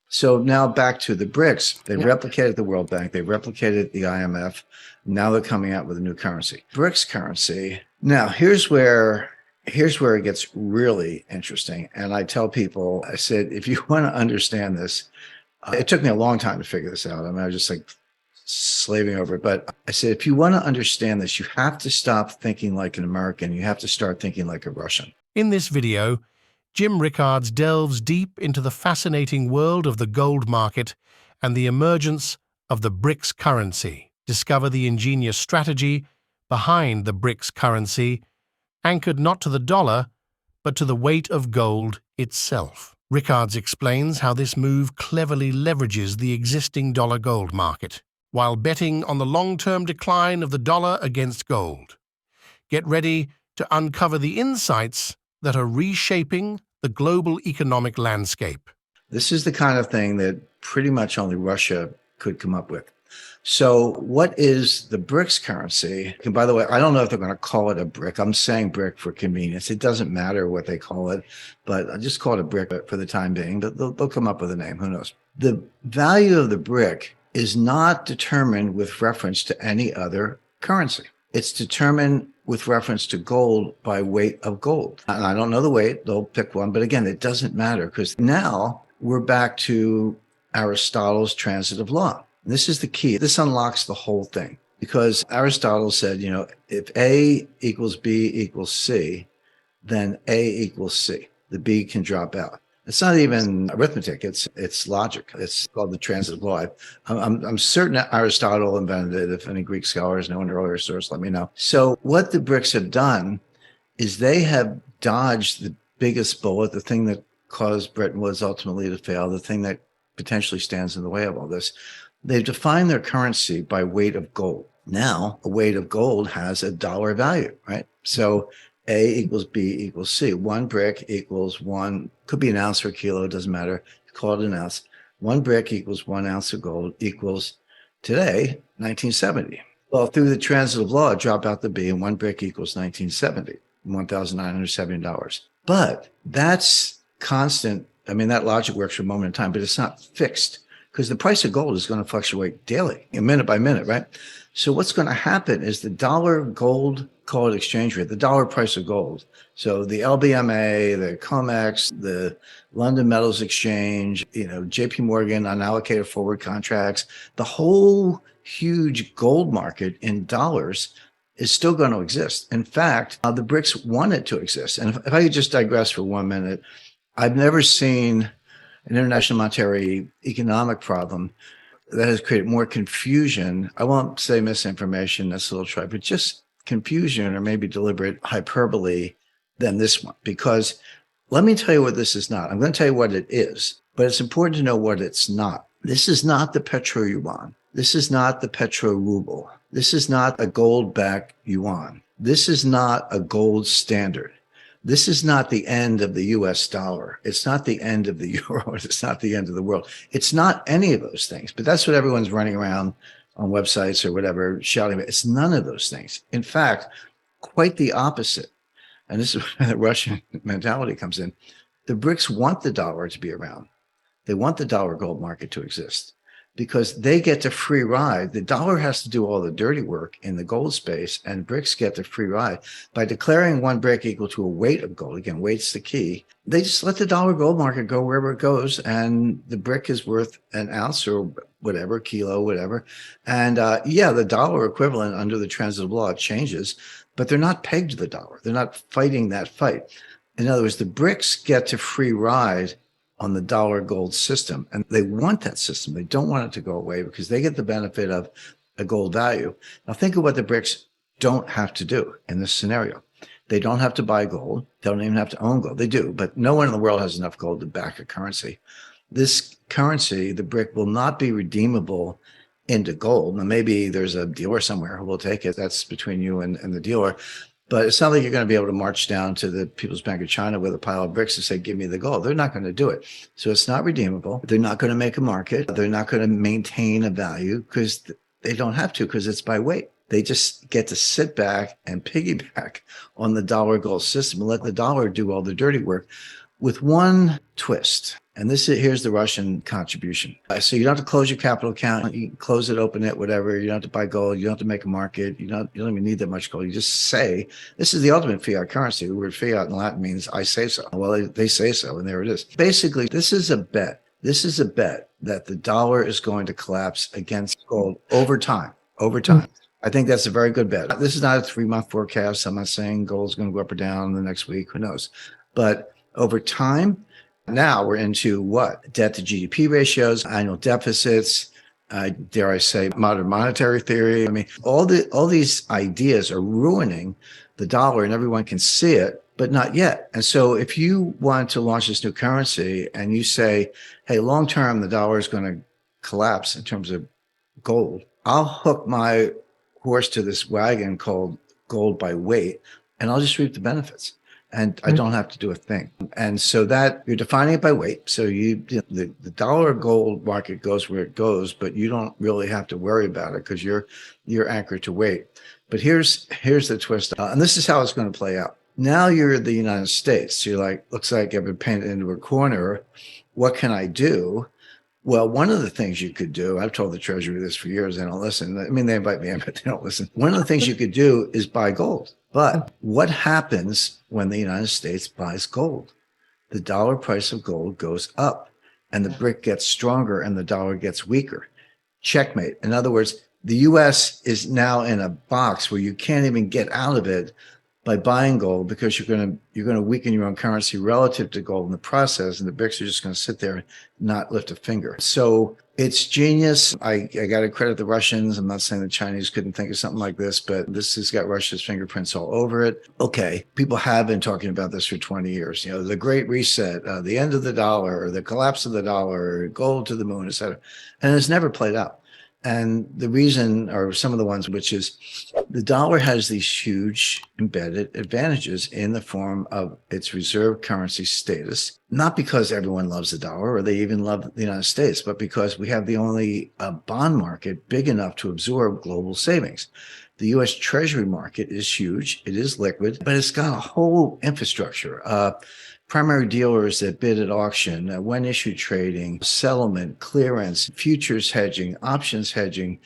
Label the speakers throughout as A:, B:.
A: So now back to the BRICS. They
B: Yeah.
A: replicated the World Bank. They replicated the IMF. Now they're coming out with a new currency, BRICS currency. Now here's where it gets really interesting. And I tell people, I said, if you want to understand this, it took me a long time to figure this out. I mean, I was just like slaving over it. But I said, if you want to understand this, you have to stop thinking like an American. You have to start thinking like a Russian.
B: In this video, Jim Rickards delves deep into the fascinating world of the gold market and the emergence of the BRICS currency. Discover the ingenious strategy behind the BRICS currency, anchored not to the dollar, but to the weight of gold itself. Rickards explains how this move cleverly leverages the existing dollar-gold market, while betting on the long-term decline of the dollar against gold. Get ready to uncover the insights that are reshaping the global economic landscape.
A: This is the kind of thing that pretty much only Russia could come up with. So what is the BRICS currency? And by the way, I don't know if they're going to call it a brick. I'm saying brick for convenience. It doesn't matter what they call it, but I just call it a brick for the time being. But they'll come up with a name. Who knows? The value of the brick is not determined with reference to any other currency. It's determined with reference to gold by weight of gold. And I don't know the weight. They'll pick one. But again, it doesn't matter because now we're back to Aristotle's transitive law. This is the key. This unlocks the whole thing because Aristotle said, you know, if A equals B equals C, then A equals C. The B can drop out. It's not even arithmetic. It's logic. It's called the transitive law. I'm certain Aristotle invented it. If any Greek scholars know an earlier source, let me know. So what the BRICS have done is they have dodged the biggest bullet, the thing that caused Bretton Woods ultimately to fail, the thing that potentially stands in the way of all this. They've defined their currency by weight of gold. Now, a weight of gold has a dollar value, right? So A equals B equals C. One brick equals one, could be an ounce or a kilo, it doesn't matter. Call it an ounce. One brick equals 1 ounce of gold equals today, 1970. Well, through the transitive law, drop out the B and one brick equals 1970, $1,970. But that's constant. I mean, that logic works for a moment in time, but it's not fixed because the price of gold is going to fluctuate daily, minute by minute, right? So what's going to happen is the dollar gold, call it exchange rate, the dollar price of gold. So the LBMA, the COMEX, the London Metals Exchange, JP Morgan, unallocated forward contracts, the whole huge gold market in dollars is still going to exist. In fact, the BRICS want it to exist. And if I could just digress for 1 minute, I've never seen an international monetary economic problem that has created more confusion. I won't say misinformation, that's a little trite, but just confusion or maybe deliberate hyperbole than this one. Because let me tell you what this is not. I'm going to tell you what it is, but it's important to know what it's not. This is not the petro yuan. This is not the petro ruble. This is not a gold-backed yuan. This is not a gold standard. This is not the end of the US dollar. It's not the end of the euro. It's not the end of the world. It's not any of those things, but that's what everyone's running around on websites or whatever shouting about. It's none of those things. In fact, quite the opposite. And this is where the Russian mentality comes in. The BRICS want the dollar to be around. They want the dollar gold market to exist because they get the free ride. The dollar has to do all the dirty work in the gold space, and BRICS get the free ride. By declaring one brick equal to a weight of gold, again, weight's the key, they just let the dollar gold market go wherever it goes, and the brick is worth an ounce or whatever, kilo, whatever. And yeah, the dollar equivalent under the transitive law changes, but they're not pegged to the dollar. They're not fighting that fight. In other words, the BRICS get to free ride on the dollar gold system. And they want that system. They don't want it to go away because they get the benefit of a gold value. Now think of what the BRICS don't have to do in this scenario. They don't have to buy gold. They don't even have to own gold. They do, but no one in the world has enough gold to back a currency. This currency, the BRIC, will not be redeemable into gold. Now maybe there's a dealer somewhere who will take it. That's between you and the dealer. But it's not like you're going to be able to march down to the People's Bank of China with a pile of bricks and say, give me the gold. They're not going to do it. So it's not redeemable. They're not going to make a market. They're not going to maintain a value because they don't have to, because it's by weight. They just get to sit back and piggyback on the dollar gold system and let the dollar do all the dirty work. with one twist. And here's the Russian contribution. So you don't have to close your capital account. You can close it, open it, whatever. You don't have to buy gold. You don't have to make a market. You don't even need that much gold. You just say, this is the ultimate fiat currency. The word fiat in Latin means I say so. Well, they say so, and there it is. Basically, this is a bet. This is a bet that the dollar is going to collapse against gold over time. Over time. I think that's a very good bet. This is not a 3-month forecast. I'm not saying gold's going to go up or down the next week. Who knows? But over time, now we're into what? Debt to GDP ratios, annual deficits, dare I say, modern monetary theory. I mean, all these ideas are ruining the dollar, and everyone can see it, but not yet. And so if you want to launch this new currency and you say, hey, long term, the dollar is going to collapse in terms of gold, I'll hook my horse to this wagon called gold by weight, and I'll just reap the benefits. And I don't have to do a thing. And so that you're defining it by weight. So the dollar gold market goes where it goes, but you don't really have to worry about it because you're anchored to weight. But here's the twist. And this is how it's going to play out. Now you're the United States. So you're like, looks like I've been painted into a corner. What can I do? Well, one of the things you could do, I've told the Treasury this for years, they don't listen. I mean, they invite me in, but they don't listen. One of the things you could do is buy gold. But what happens when the United States buys gold? The dollar price of gold goes up, and the brick gets stronger, and the dollar gets weaker. Checkmate. In other words, the U.S. is now in a box where you can't even get out of it by buying gold, because you're going to weaken your own currency relative to gold in the process, and the BRICS are just going to sit there and not lift a finger. So it's genius. I got to credit the Russians. I'm not saying the Chinese couldn't think of something like this, but this has got Russia's fingerprints all over it. Okay, people have been talking about this for 20 years. You know, the Great Reset, the end of the dollar, or the collapse of the dollar, gold to the moon, et cetera. And it's never played out. And the reason, or some of the ones, which is the dollar has these huge embedded advantages in the form of its reserve currency status, not because everyone loves the dollar or they even love the United States, but because we have the only bond market big enough to absorb global savings. The U.S. Treasury market is huge. It is liquid, but it's got a whole infrastructure. Primary dealers that bid at auction, when issue trading, settlement, clearance, futures hedging, options hedging,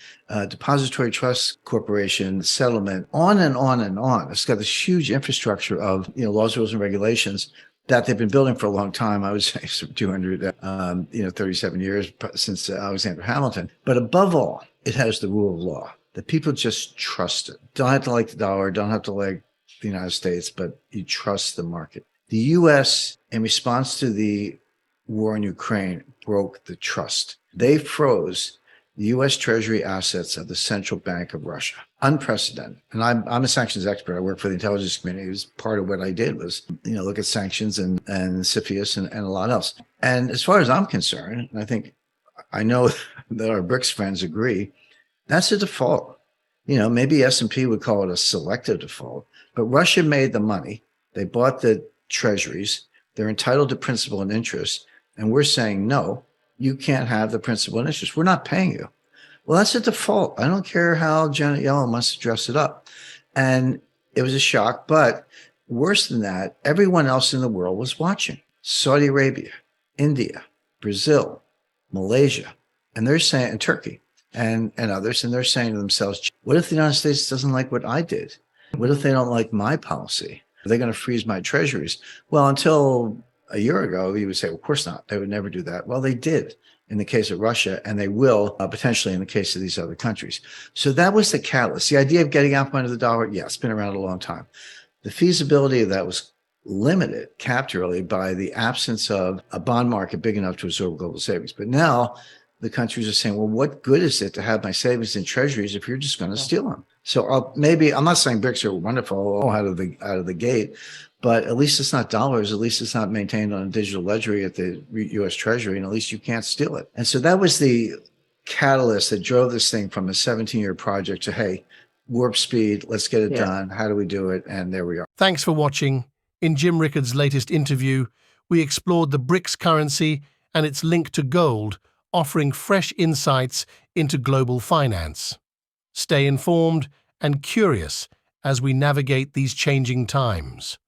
A: depository trust corporation, settlement, on and on and on. It's got this huge infrastructure of laws, rules, and regulations that they've been building for a long time. I would say 37 years since Alexander Hamilton. But above all, it has the rule of law that people just trust it. Don't have to like the dollar, don't have to like the United States, but you trust the market. The U.S., in response to the war in Ukraine, broke the trust. They froze the U.S. Treasury assets of the Central Bank of Russia. Unprecedented. And I'm a sanctions expert. I work for the intelligence community. It was part of what I did was, look at sanctions and CFIUS and a lot else. And as far as I'm concerned, and I know that our BRICS friends agree, that's a default. Maybe S&P would call it a selective default, but Russia made the money. They bought the treasuries. They're entitled to principal and interest. And we're saying, no, you can't have the principal and interest. We're not paying you. Well, that's a default. I don't care how Janet Yellen wants to dress it up. And it was a shock. But worse than that, everyone else in the world was watching. Saudi Arabia, India, Brazil, Malaysia, and they're saying, and Turkey and others, and they're saying to themselves, what if the United States doesn't like what I did? What if they don't like my policy? Are they going to freeze my treasuries? Well, until a year ago, you would say, well, of course not. They would never do that. Well, they did in the case of Russia, and they will potentially in the case of these other countries. So that was the catalyst. The idea of getting out from under the dollar, yeah, it's been around a long time. The feasibility of that was limited, capped really by the absence of a bond market big enough to absorb global savings. But now the countries are saying, well, what good is it to have my savings in treasuries if you're just going to steal them? So I'm not saying BRICS are wonderful out of the gate, but at least it's not dollars. At least it's not maintained on a digital ledger at the U.S. Treasury, and at least you can't steal it. And so that was the catalyst that drove this thing from a 17-year project to, hey, warp speed, let's get it done. How do we do it? And there we are.
B: Thanks for watching. In Jim Rickards' latest interview, we explored the BRICS currency and its link to gold, offering fresh insights into global finance. Stay informed and curious as we navigate these changing times.